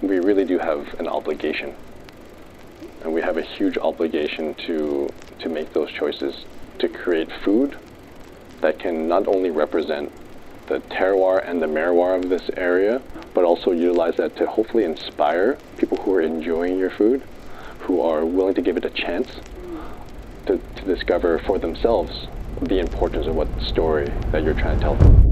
we really do have an obligation. And we have a huge obligation to make those choices, to create food that can not only represent the terroir and the terroir of this area, but also utilize that to hopefully inspire people who are enjoying your food, who are willing to give it a chance to discover for themselves the importance of what story that you're trying to tell them.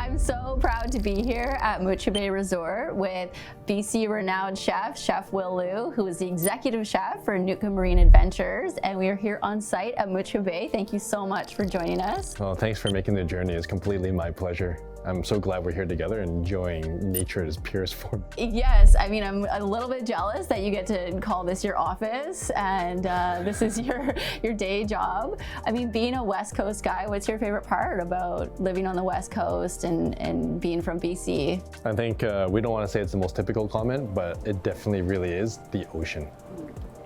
I'm so proud to be here at Moutcha Bay Resort with BC renowned Chef Will Lew, who is the executive chef for Nootka Marine Adventures, and we are here on site at Moutcha Bay. Thank you so much for joining us. Well, thanks for making the journey. It's completely my pleasure. I'm so glad we're here together enjoying nature at its purest form. Yes, I mean, I'm a little bit jealous that you get to call this your office and this is your day job. I mean, being a West Coast guy, what's your favorite part about living on the West Coast and being from BC? I think we don't want to say it's the most typical comment, but it definitely really is the ocean.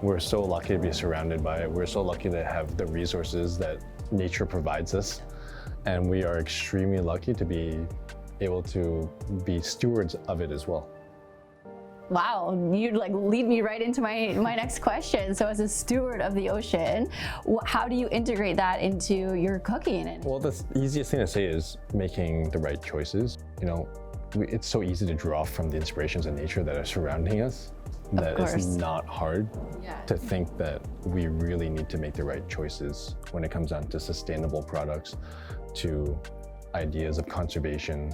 We're so lucky to be surrounded by it. We're so lucky to have the resources that nature provides us. And we are extremely lucky to be able to be stewards of it as well. Wow, you'd like lead me right into my next question. So as a steward of the ocean, how do you integrate that into your cooking? Well, the easiest thing to say is making the right choices. You know, it's so easy to draw from the inspirations of nature that are surrounding us. That it's not hard to think that we really need to make the right choices when it comes down to sustainable products, to ideas of conservation,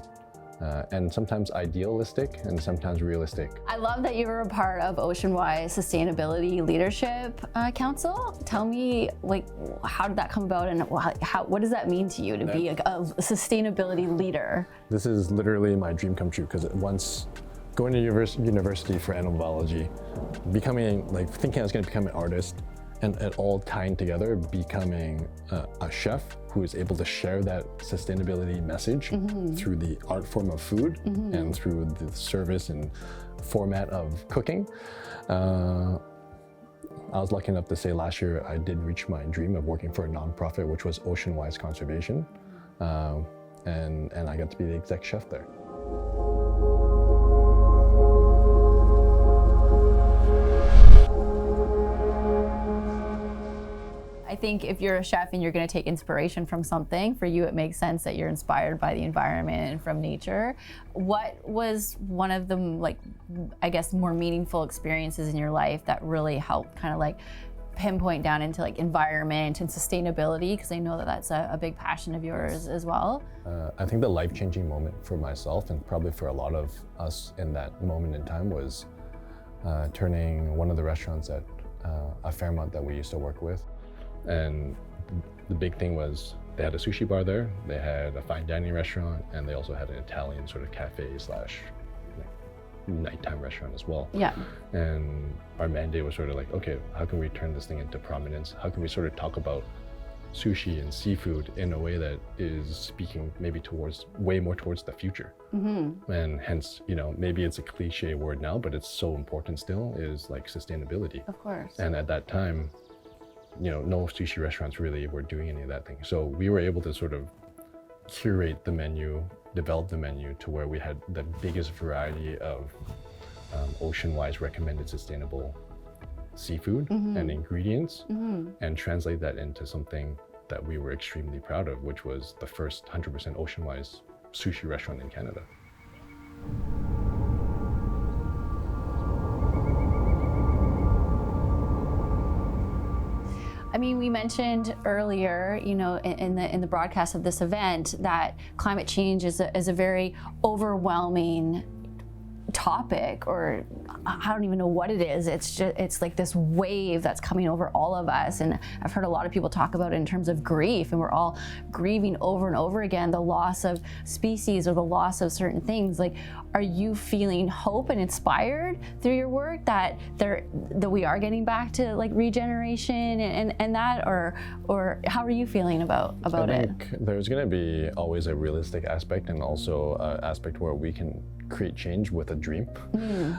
and sometimes idealistic and sometimes realistic. I love that you were a part of Oceanwise Sustainability Leadership Council. Tell me, like, how did that come about, and what does that mean to you to be a sustainability leader? This is literally my dream come true, because once going to university for animal biology, thinking I was going to become an artist, and it all tying together, becoming a chef who is able to share that sustainability message through the art form of food and through the service and format of cooking. I was lucky enough to say last year I did reach my dream of working for a nonprofit, which was Oceanwise Conservation, and I got to be the exec chef there. I think if you're a chef and you're going to take inspiration from something, for you it makes sense that you're inspired by the environment and from nature. What was one of the, like, I guess, more meaningful experiences in your life that really helped kind of like pinpoint down into like environment and sustainability? Because I know that that's a big passion of yours as well. I think the life-changing moment for myself, and probably for a lot of us in that moment in time, was turning one of the restaurants at a Fairmont that we used to work with. And the big thing was they had a sushi bar there, they had a fine dining restaurant, and they also had an Italian sort of cafe slash nighttime restaurant as well. Yeah. And our mandate was sort of like, okay, how can we turn this thing into prominence? How can we sort of talk about sushi and seafood in a way that is speaking maybe way more towards the future? And hence, you know, maybe it's a cliche word now, but it's so important still, is like sustainability. Of course. And at that time, you know, no sushi restaurants really were doing any of that thing. So we were able to sort of curate the menu, develop the menu to where we had the biggest variety of ocean-wise recommended sustainable seafood and ingredients, and translate that into something that we were extremely proud of, which was the first 100% ocean-wise sushi restaurant in Canada. I mean, we mentioned earlier, you know, in the broadcast of this event, that climate change is a very overwhelming topic, or I don't even know what it is. It's like this wave that's coming over all of us. And I've heard a lot of people talk about it in terms of grief, and we're all grieving over and over again the loss of species or the loss of certain things. Like, are you feeling hope and inspired through your work that we are getting back to like regeneration and that, or how are you feeling about it? I think there's going to be always a realistic aspect, and also an aspect where we can create change with a dream.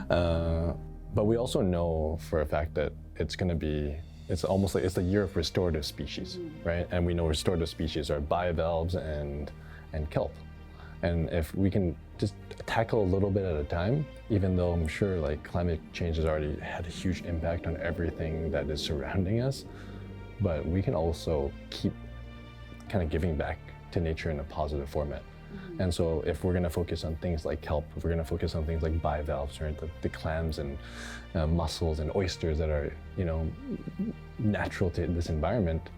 But we also know for a fact that it's almost like it's the year of restorative species, right? And we know restorative species are bivalves and kelp. And if we can just tackle a little bit at a time, even though I'm sure like climate change has already had a huge impact on everything that is surrounding us, but we can also keep kind of giving back to nature in a positive format. And so if we're going to focus on things like kelp, if we're going to focus on things like bivalves, right, the clams and mussels and oysters that are, natural to this environment,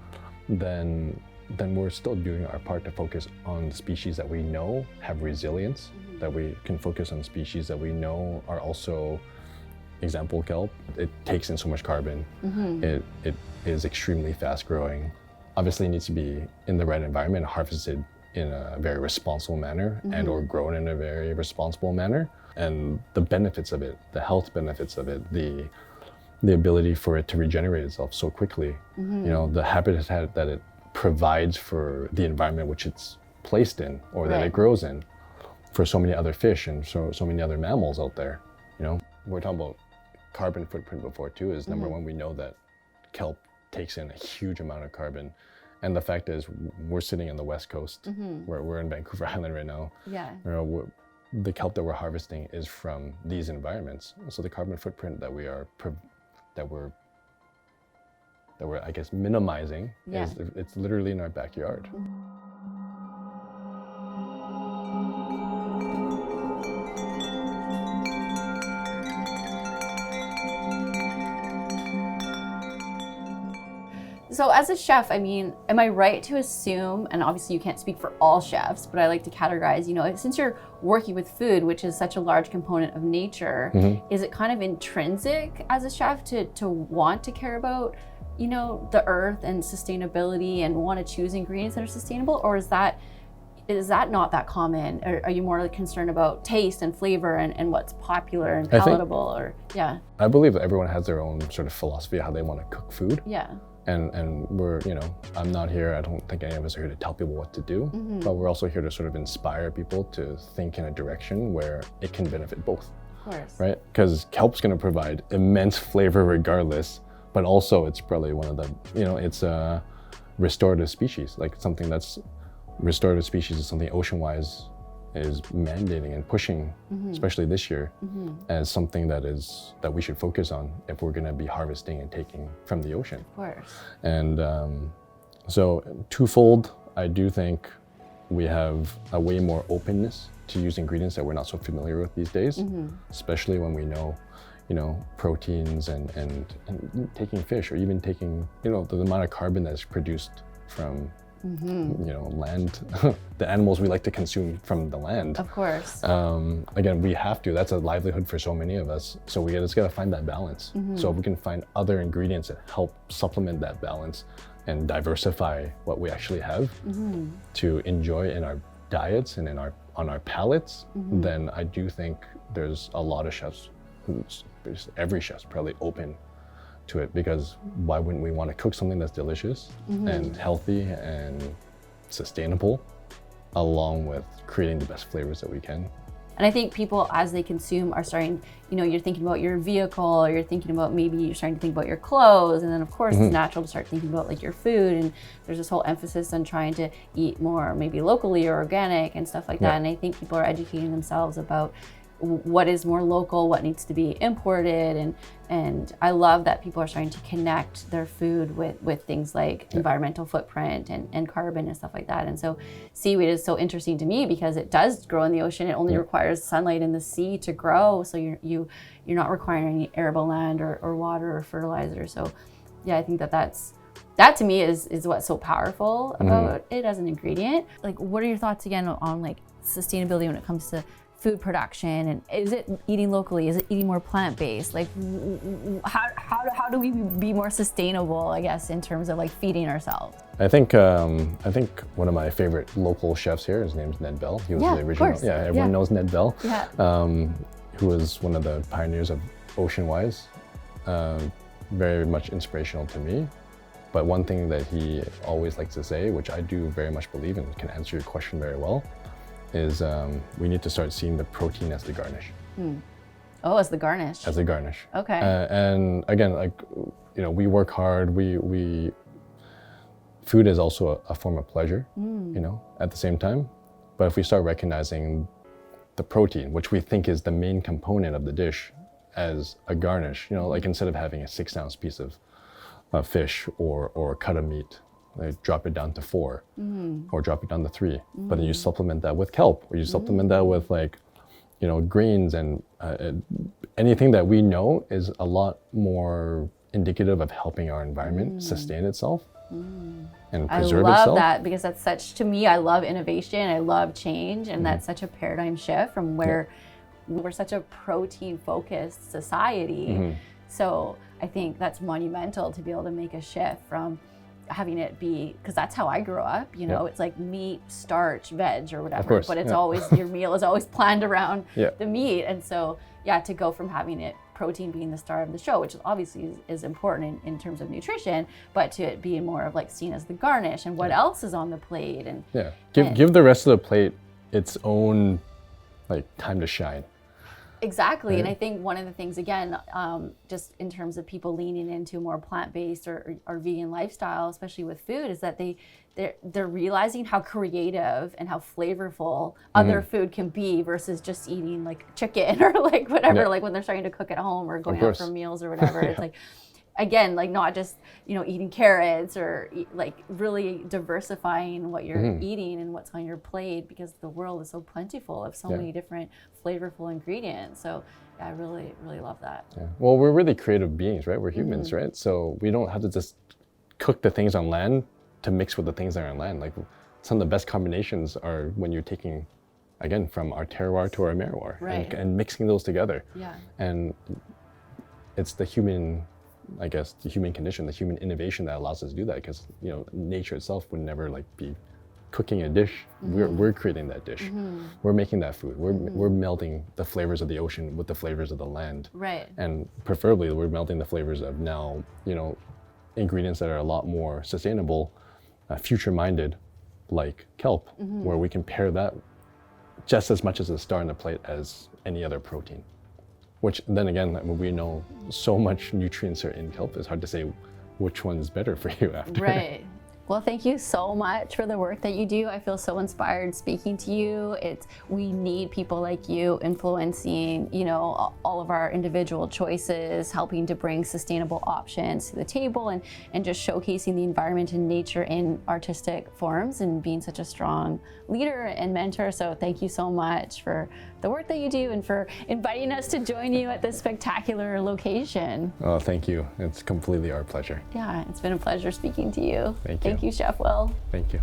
then we're still doing our part to focus on the species that we know have resilience, that we can focus on species that we know are also, example kelp, it takes in so much carbon, it is extremely fast growing, obviously needs to be in the right environment, harvested in a very responsible manner and or grown in a very responsible manner. And the benefits of it, the health benefits of it, the ability for it to regenerate itself so quickly, the habitat that it provides for the environment which it's placed in or that it grows in for so many other fish and so many other mammals out there. We're talking about carbon footprint before too, is number one, we know that kelp takes in a huge amount of carbon. And the fact is, we're sitting on the West Coast, we're in Vancouver Island right now. Yeah. The kelp that we're harvesting is from these environments. So the carbon footprint that we're I guess minimizing is it's literally in our backyard. So as a chef, I mean, am I right to assume, and obviously you can't speak for all chefs, but I like to categorize, since you're working with food, which is such a large component of nature, is it kind of intrinsic as a chef to want to care about, the earth and sustainability and want to choose ingredients that are sustainable? Or is that not that common? Or are you more concerned about taste and flavor and what's popular and palatable? I believe that everyone has their own sort of philosophy of how they want to cook food. Yeah. And we're, I'm not here, I don't think any of us are here to tell people what to do, but we're also here to sort of inspire people to think in a direction where it can benefit both. Of course. Right? Because kelp's going to provide immense flavor regardless, but also it's probably one of the, it's a restorative species, like something that's restorative species is something ocean-wise is mandating and pushing, especially this year, as something that we should focus on if we're going to be harvesting and taking from the ocean. Of course. And so twofold, I do think we have a way more openness to use ingredients that we're not so familiar with these days, especially when we know, proteins and taking fish, or even taking, the amount of carbon that's produced from land, the animals we like to consume from the land. Of course. Again, we have to, that's a livelihood for so many of us. So we just gotta find that balance. So if we can find other ingredients that help supplement that balance and diversify what we actually have to enjoy in our diets and on our palates, then I do think there's a lot of chefs, every chef's probably open to it, because why wouldn't we want to cook something that's delicious and healthy and sustainable, along with creating the best flavors that we can. And I think people, as they consume, are starting, you're thinking about your vehicle, or you're thinking about, maybe you're starting to think about your clothes, and then of course it's natural to start thinking about like your food, and there's this whole emphasis on trying to eat more maybe locally or organic and stuff like that. And I think people are educating themselves about what is more local, what needs to be imported, and I love that people are starting to connect their food with things like environmental footprint and carbon and stuff like that. And so seaweed is so interesting to me because it does grow in the ocean. It only requires sunlight in the sea to grow, so you're not requiring any arable land or water or fertilizer. So yeah, I think that to me is what's so powerful about it as an ingredient. Like, what are your thoughts again on like sustainability when it comes to food production, and is it eating locally? Is it eating more plant-based? Like, how do we be more sustainable, I guess, in terms of like feeding ourselves? I think one of my favorite local chefs here, his name's Ned Bell. He was Yeah, the of original. course. Yeah, everyone Yeah. knows Ned Bell. Yeah. Who was one of the pioneers of Ocean Wise. Very much inspirational to me. But one thing that he always likes to say, which I do very much believe and can answer your question very well, is we need to start seeing the protein as the garnish. Oh, as the garnish. As a garnish. Okay. And again, like, we work hard. Food is also a form of pleasure, at the same time. But if we start recognizing the protein, which we think is the main component of the dish, as a garnish, like instead of having a 6-ounce piece of fish or a cut of meat, like drop it down to 4 or drop it down to 3. But then you supplement that with kelp, or you supplement that with greens and anything that we know is a lot more indicative of helping our environment sustain itself and preserve I love itself. that, because that's such, to me, I love innovation, I love change, and that's such a paradigm shift from where we're such a protein-focused society. So I think that's monumental to be able to make a shift from having it be, because that's how I grew up, it's like meat, starch, veg, or whatever, course, but it's always, your meal is always planned around the meat. And so, to go from having it, protein being the star of the show, which obviously is important in terms of nutrition, but to it being more of like seen as the garnish and what else is on the plate. And give the rest of the plate its own like time to shine. Exactly. And I think one of the things, again, just in terms of people leaning into more plant-based or vegan lifestyle, especially with food, is that they're realizing how creative and how flavorful other food can be versus just eating like chicken or like whatever, like when they're starting to cook at home or going out for meals or whatever. It's like, again, like not just, eating carrots or like really diversifying what you're eating and what's on your plate, because the world is so plentiful of so many different flavorful ingredients. So I really, really love that. Yeah. Well, we're really creative beings, right? We're humans, right? So we don't have to just cook the things on land to mix with the things that are on land. Like some of the best combinations are when you're taking, again, from our terroir to our merroir, and mixing those together. Yeah. And it's the human, I guess, the human condition, the human innovation that allows us to do that, because nature itself would never like be cooking a dish. We're creating that dish. We're making that food. We're melding the flavors of the ocean with the flavors of the land. Right. And preferably we're melding the flavors of now, ingredients that are a lot more sustainable, future-minded, like kelp, where we can pair that just as much as a star on the plate as any other protein. Which then again, we know so much nutrients are in kelp, it's hard to say which one's better for you after. Right. Well, thank you so much for the work that you do. I feel so inspired speaking to you. We need people like you influencing, all of our individual choices, helping to bring sustainable options to the table, and just showcasing the environment and nature in artistic forms, and being such a strong leader and mentor. So thank you so much for the work that you do and for inviting us to join you at this spectacular location. Oh, thank you. It's completely our pleasure. Yeah, it's been a pleasure speaking to you. Thank you. Thank you, Chef Will. Thank you.